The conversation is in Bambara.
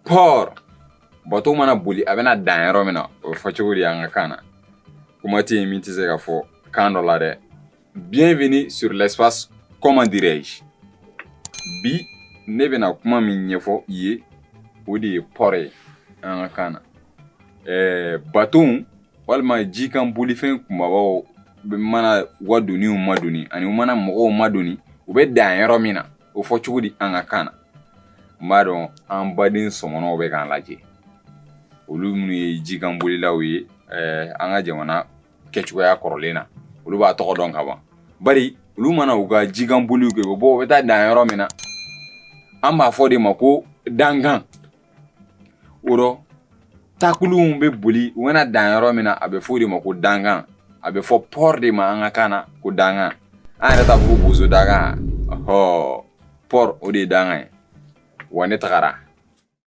Port bateau mana boli a bɛna dan yɔrɔ min na o fɔ cogo di an ka kan na kuma tɛ yen min tɛ se ka fɔ kan dɔ la dɛ. Bienvenue sur l'espace comment dirais-je. Bi ne bɛna kuma min ɲɛfɔ i ye o de ye port ye an ka kan na. Bateau walima jikan bolifɛn kumabaw mana wadoniw madoni ani u mana mɔgɔw madoni u bɛ dan yɔrɔ min na o fɔ cogo di an ka kan na. N b'a dɔn an baden sɔmɔnɔw bɛ k'an lajɛ olu minnu ye jikan bolilaw ye an ka jamana kɛcogoya kɔrɔlen na olu b'a tɔgɔ dɔn ka ban bari olu mana u ka jikan boliw kɛ u bɛ taa dan yɔrɔ min na an b'a fɔ de ma ko dankan o rɔ takuluw bɛ boli u bɛna dan yɔrɔ min na a bɛ fɔ de ma ko dankan a bɛ fɔ port de ma an ka kan na ko dankan an yɛrɛ t'a fɔ ko bozo dankan port o de ye dankan ye wa ne tagara